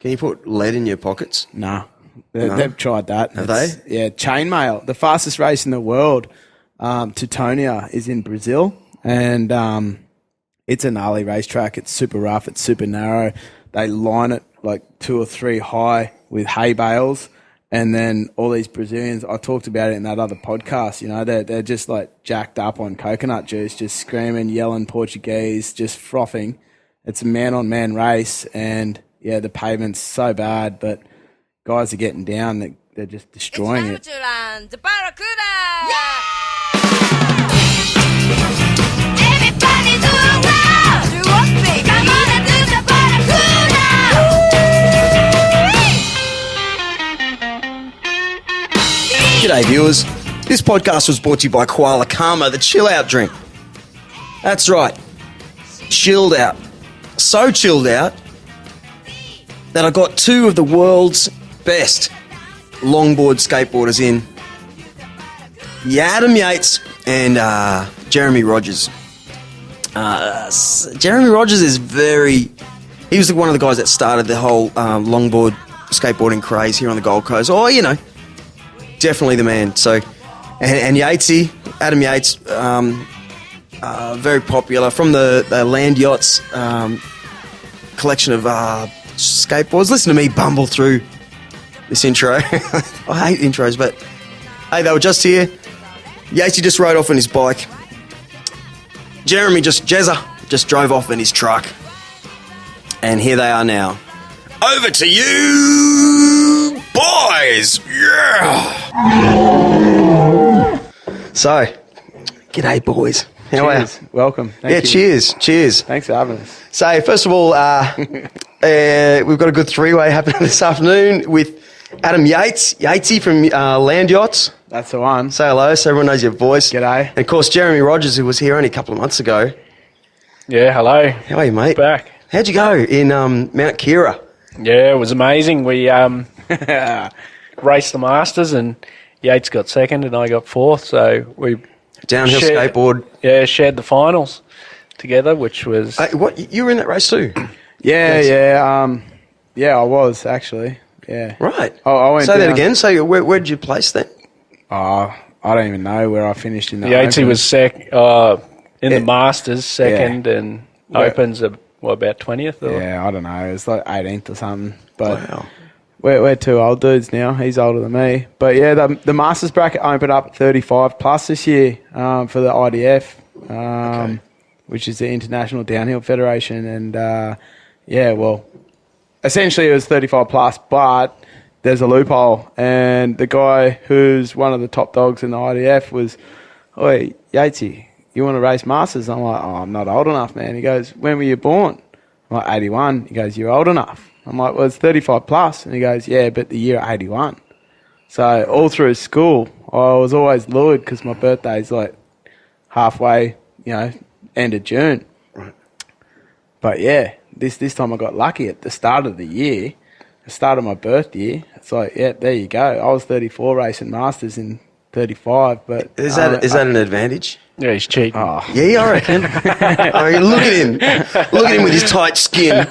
Can you put lead in your pockets? No. They've tried that. Have they? Yeah, chainmail. The fastest race in the world, Teutonia, is in Brazil, and it's a gnarly racetrack. It's super rough. It's super narrow. They line it like 2 or 3 high with hay bales, and then all these Brazilians, I talked about it in that other podcast, you know, they're just like jacked up on coconut juice, just screaming, yelling Portuguese, just frothing. It's a man-on-man race, and, yeah, the pavement's so bad, but guys are getting down. They're just destroying it. The Barracuda! Yeah! Everybody do a wow! Do what, baby? Come on and do the Barracuda! G'day, viewers. This podcast was brought to you by Koala Karma, the chill-out drink. That's right. Chilled out. So chilled out that I got 2 of the world's best longboard skateboarders in. Adam Yates and Jeremy Rodgers. Jeremy Rodgers is he was one of the guys that started the whole longboard skateboarding craze here on the Gold Coast. Oh, you know, definitely the man. So, and Yatesy, Adam Yates, very popular from the Land Yachts collection of skateboards. Listen to me bumble through this intro. I hate intros, but hey, they were just here. Yatesy just rode off on his bike. Jeremy Jezza just drove off in his truck. And here they are now. Over to you, boys! Yeah! So, g'day, boys. How are you? Welcome. Thank you. Cheers. Thanks for having us. So, first of all, we've got a good 3-way happening this afternoon with Adam Yatesy from Land Yachts. That's the one. Say hello so everyone knows your voice. G'day. And, of course, Jeremy Rodgers, who was here only a couple of months ago. Yeah, hello. How are you, mate? Back. How'd you go in Mount Keira? Yeah, it was amazing. We raced the Masters and Yates got second and I got fourth. So we Downhill skateboard. Yeah, shared the finals together, which was... What you were in that race too? Yeah, I was actually. Yeah. Right. I went Say that down. again. So where did you place then? I don't even know where I finished in the Yatesy Open. was in the Masters second and Opens about 20th? Or? Yeah, I don't know. It was like 18th or something. But Wow. we're 2 old dudes now. He's older than me. But yeah, the Masters bracket opened up at 35 plus this year for the IDF, which is the International Downhill Federation. And essentially it was 35 plus, but there's a loophole. And the guy who's one of the top dogs in the IDF was, "Oi, Yatesy, you want to race Masters?" I'm like, "Oh, I'm not old enough, man." He goes, "When were you born?" I'm like, 81. He goes, "You're old enough." I'm like, "Well, it's 35 plus." And he goes, "Yeah, but the year 81. So all through school, I was always lured because my birthday's like halfway, end of June. Right. But yeah, this time I got lucky at the start of the year, the start of my birth year. It's like, yeah, there you go. I was 34 racing Masters in 35. But Is that an advantage? Yeah, he's cheating. Oh, Yeah, I reckon. Look at him. Look at him with his tight skin.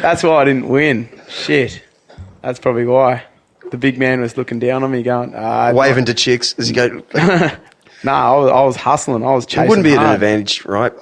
that's why I didn't win. Shit. That's probably why. The big man was looking down on me going... Waving to chicks as you go. No, I was hustling. I was chasing It wouldn't be an hard. advantage, right?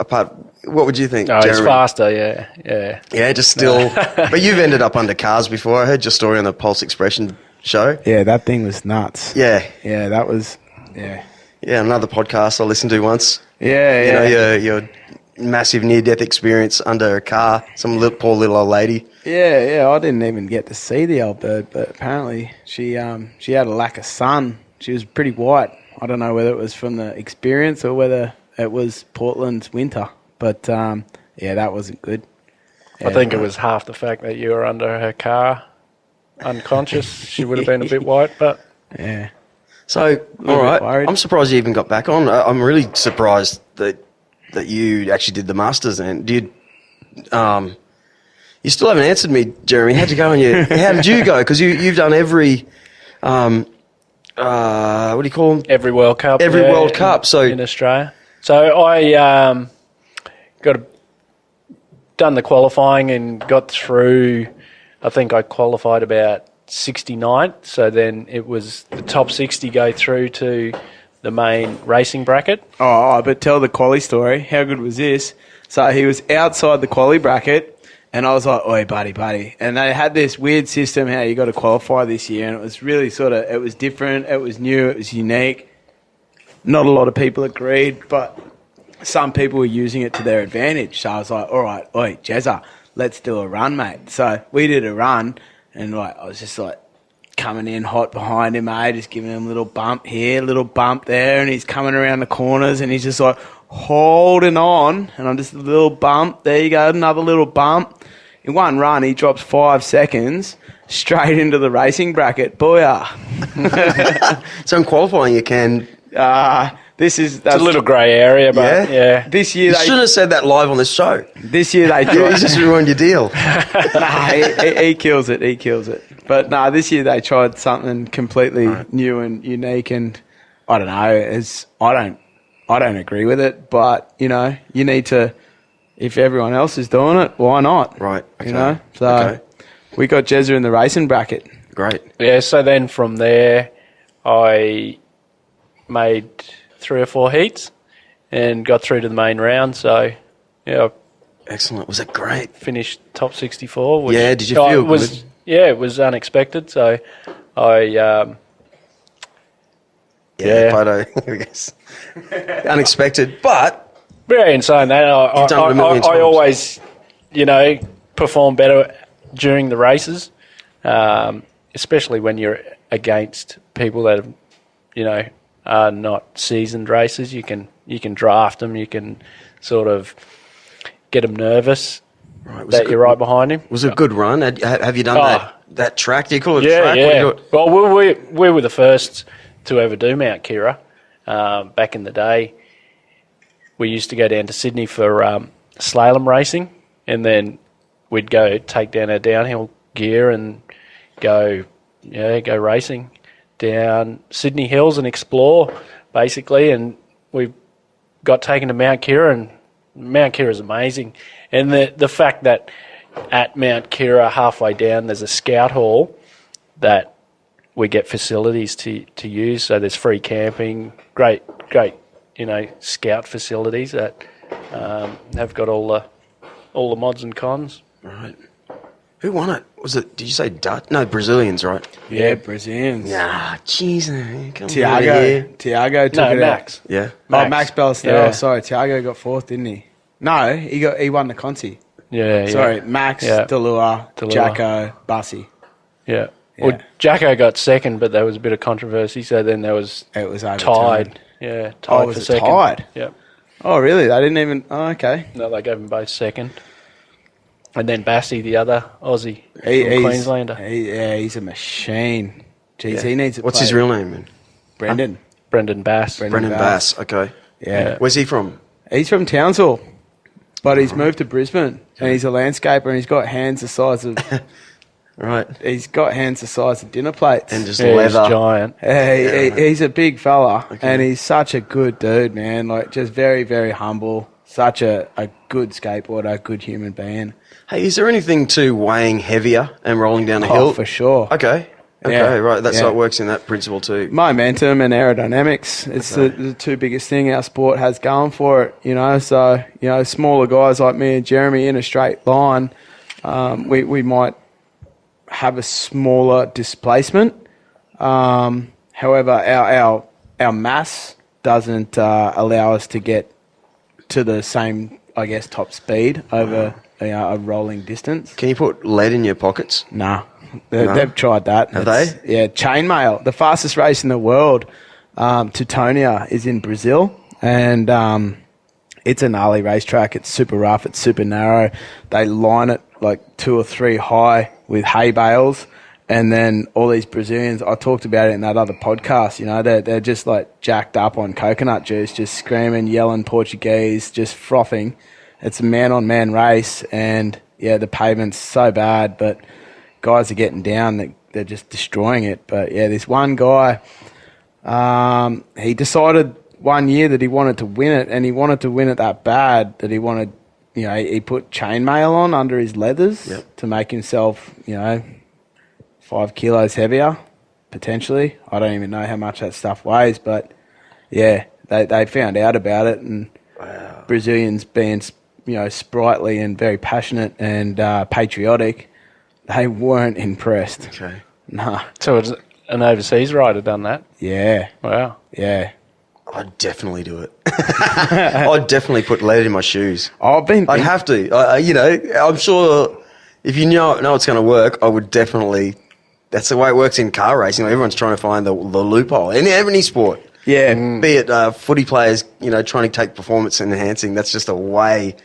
What would you think, No, he's Jeremy? faster, yeah. Yeah, just still. But you've ended up under cars before. I heard your story on the Pulse Expression show. Yeah, that thing was nuts. Yeah. Yeah, that was... Yeah. Yeah, another podcast I listened to once. Yeah. You know, your massive near-death experience under a car. Some poor little old lady. Yeah, I didn't even get to see the old bird, but apparently she had a lack of sun. She was pretty white. I don't know whether it was from the experience or whether it was Portland's winter, but that wasn't good. I think it was half the fact that you were under her car, unconscious. She would have been a bit white, but... Yeah. So, all right. worried. I'm surprised you even got back on. I'm really surprised that you actually did the Masters. And you still haven't answered me, Jeremy. How'd you go? How did you go? Because you've done every, what do you call them? Every World Cup. Every World Cup. So in Australia. So I got done the qualifying and got through. I think I qualified about 69th. So then it was the top 60 go through to the main racing bracket. Oh, but tell the quali story. How good was this? So he was outside the quali bracket, and I was like, oi, buddy. And they had this weird system how you got to qualify this year, and it was really it was different, it was new, it was unique. Not a lot of people agreed, but some people were using it to their advantage. So I was like, all right, oi, Jezza, let's do a run, mate. So we did a run, and I was just like, coming in hot behind him, mate, just giving him a little bump here, a little bump there, and he's coming around the corners, and he's just like holding on, and I'm just a little bump. There you go, another little bump. In one run, he drops 5 seconds straight into the racing bracket. Booyah. So in qualifying, you can... It's a little grey area, but yeah. This year You should have said that live on the show. This year they You just ruined your deal. he kills it. He kills it. But this year they tried something completely new and unique, and I don't know. I don't agree with it. But you need to. If everyone else is doing it, why not? Right. Okay. So we got Jezza in the racing bracket. Great. Yeah, so then from there, I made 3 or 4 heats and got through to the main round. So, yeah, Excellent. Was it great? finished top 64. Which Yeah, did you feel was, good? Yeah, it was unexpected. So I, Photo, I guess. Unexpected, but in saying that, You've done it a million I times. always, perform better during the races, especially when you're against people that, are not seasoned racers. You can draft them. You can sort of get them nervous that you're right behind him. Was it a good run? Have you done that track? Do you call it a track? Yeah, What do you call it? Well, we were the first to ever do Mount Keira. Back in the day, we used to go down to Sydney for slalom racing, and then we'd go take down our downhill gear and go racing down Sydney Hills and explore, basically. And we got taken to Mount Keira, and Mount Keira is amazing. And the fact that at Mount Keira, halfway down, there's a scout hall that we get facilities to use. So there's free camping, great, scout facilities that have got all the mods and cons. Right. Who won it? Was it? Did you say Dutch? No, Brazilians, right? Yeah, Brazilians. Nah, jeez, come Tiago took it Max. Yeah. Max Ballesteros. Yeah. Sorry, Tiago got 4th, didn't he? No, he won the Conti. Yeah. Sorry, Max, Yeah. Delua, Delua. Jacko, Bussy. Yeah. Yeah. Well, Jacko got second, but there was a bit of controversy. So then there was It was overturned. tied. Yeah, tied was for it second. tied? Yep. Oh, really? They didn't even... Oh, okay. No, they gave them both second. And then Bassey, the other Aussie, He's Queenslander. He's a machine. Jeez, Yeah. he needs to What's play. his real name, man? Brendan. Brendan Bass. Brendan Bass. Okay. Yeah. Where's he from? He's from Townsville, but he's moved to Brisbane, and he's a landscaper, and he's got hands the size of... Right. He's got hands the size of dinner plates. And just Yeah, he's leather. giant. He's a big fella, Okay. and he's such a good dude, man. Like, just very, very humble. Such a good skateboarder, a good human being. Hey, is there anything to weighing heavier and rolling down a Oh, hill? for sure. Okay. Okay, Yeah. right. That's Yeah. how it works in that principle too. Momentum and aerodynamics. It's the two biggest thing our sport has going for it, So, smaller guys like me and Jeremy in a straight line, we might have a smaller displacement. However, our mass doesn't allow us to get to the same, I guess, top speed over a rolling distance. Can you put lead in your pockets? Nah. No? They've tried that. Have It's- Yeah, chainmail. The fastest race in the world, Teutonia, is in Brazil, and it's a gnarly racetrack. It's super rough. It's super narrow. They line it like 2 or 3 high with hay bales, and then all these Brazilians, I talked about it in that other podcast, they're just like jacked up on coconut juice, just screaming, yelling Portuguese, just frothing. It's a man-on-man race, and yeah, the pavement's so bad, but guys are getting down, they're just destroying it. But yeah, this one guy, he decided one year that he wanted to win it, and he wanted to win it that bad that he wanted he put chainmail on under his leathers Yep. to make himself, 5 kilos heavier, potentially. I don't even know how much that stuff weighs, but yeah, they found out about it, and Brazilians being, sprightly and very passionate and patriotic, they weren't impressed. Okay. Nah. So it's an overseas rider done that? Yeah. Wow. Yeah. I'd definitely do it. I'd definitely put lead in my shoes. I'd have to. I'm sure if you know it's going to work, I would definitely. That's the way it works in car racing. Everyone's trying to find the loophole in any sport. Yeah. Be it footy players, trying to take performance enhancing. That's just a way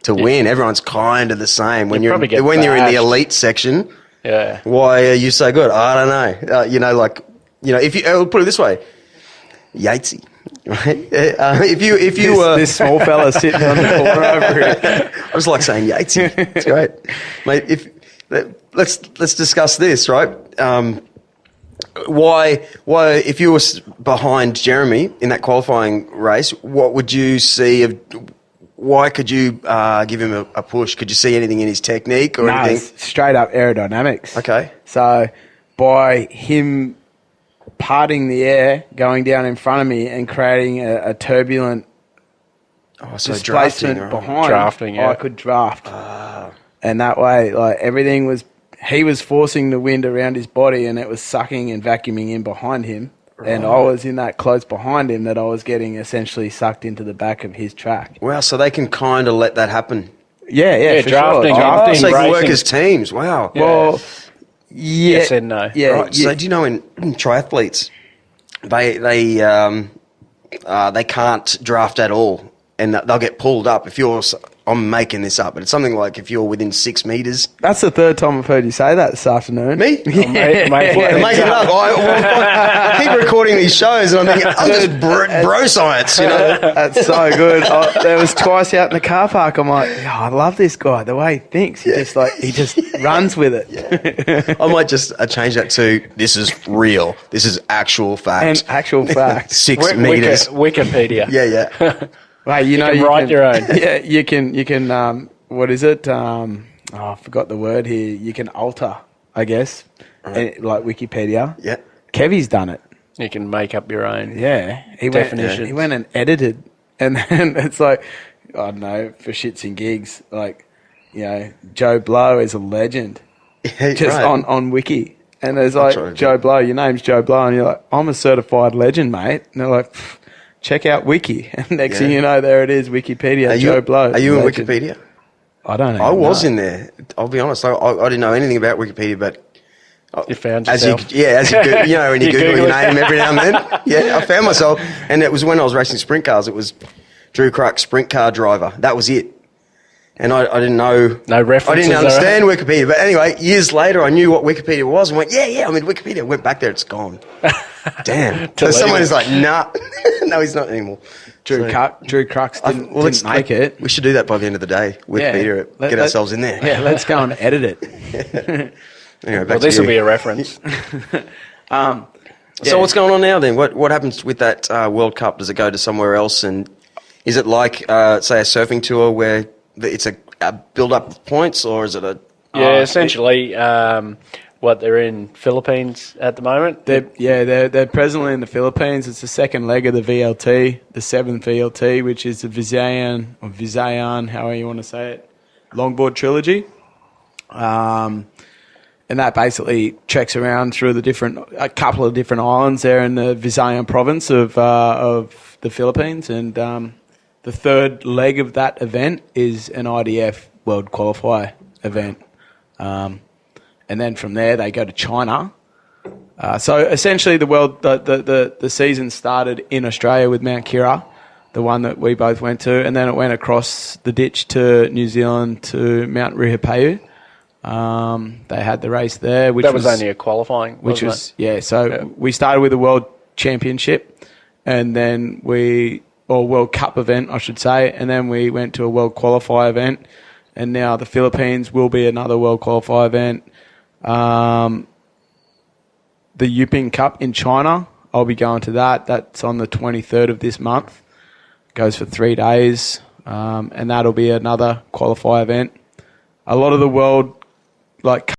to win. Everyone's kind of the same. When you're in the bashed. elite section, Yeah. why are you so good? I don't know. If you I'll put it this way, Yatesy. Right? If you were this small fella sitting on the corner over here. I just like saying Yatesy. It's great, mate. Let's discuss this, right? Why if you were behind Jeremy in that qualifying race, what would you see of? Why could you give him a push? Could you see anything in his technique or anything? It's straight up aerodynamics. Okay. So by him parting the air, going down in front of me and creating a turbulent displacement behind, Drafting, yeah. I could draft. And that way, everything was, he was forcing the wind around his body and it was sucking and vacuuming in behind him. Right. And I was in that close behind him that I was getting essentially sucked into the back of his track. Wow, so they can kind of let that happen. Yeah, for drafting, sure. drafting. So they can work racing. as teams. Wow. Yeah. Well, yeah. Yes and no. Yeah. Right. So do you know in triathletes, they can't draft at all, and they'll get pulled up if you're. I'm making this up, but it's something like if you're within 6 meters. That's the third time I've heard you say that this afternoon. Me? Oh, mate, I'm making it up. I keep recording these shows, and I'm thinking, I'm just bro science, That's so good. There was twice out in the car park. I'm like, I love this guy. The way he thinks, he just runs with it. I might just change that to this is real. This is actual fact. And actual fact. 6 meters. Wikipedia. Yeah. Right, You can write your own. Yeah, you can. What is it? I forgot the word here. You can alter, I guess, like Wikipedia. Yeah. Kevy's done it. You can make up your own. Yeah, Definitions. He went and edited, and then it's like, I don't know, for shits and gigs, Joe Blow is a legend, just on Wiki, and there's like Joe Blow. Your name's Joe Blow, and you're like, I'm a certified legend, mate. And they're like, check out Wiki. And next thing you know, there it is, Wikipedia, Joe Blow. Are you in legend. Wikipedia? I don't know. I was in there. I'll be honest. I didn't know anything about Wikipedia, but You found as yourself. you when you Google your name every now and then. Yeah, I found myself, and it was when I was racing sprint cars. It was Drew Crux, sprint car driver. That was it. And I didn't know. No references. I didn't understand Wikipedia. But anyway, years later, I knew what Wikipedia was and went, yeah, I'm in Wikipedia. I went back there, it's gone. Damn. So someone is like, nah. No, he's not anymore. Drew Crux didn't make it. We should do that by the end of the day. Wikipedia, get ourselves in there. Yeah, let's go and edit it. Anyway, Well, this will be a reference. So what's going on now then? What happens with that World Cup? Does it go to somewhere else? And is it like, say, a surfing tour where it's a build-up of points, or is it a... Yeah, essentially, they're in Philippines at the moment. They're presently in the Philippines. It's the second leg of the VLT, the seventh VLT, which is the Visayan, however you want to say it, longboard trilogy. And that basically treks around through a couple of different islands there in the Visayan province of the Philippines. And the third leg of that event is an IDF World Qualifier event. And then from there they go to China. So essentially the season started in Australia with Mount Keira, the one that we both went to, and then it went across the ditch to New Zealand to Mount Ruapehu. They had the race there, which was only a qualifying, wasn't it? We started with a World Championship, and then World Cup event, I should say, and then we went to a World Qualifier event, and now the Philippines will be another World Qualifier event. The Yuping Cup in China, I'll be going to that. That's on the 23rd of this month. Goes for 3 days. and that'll be another qualify event. A lot of the world, like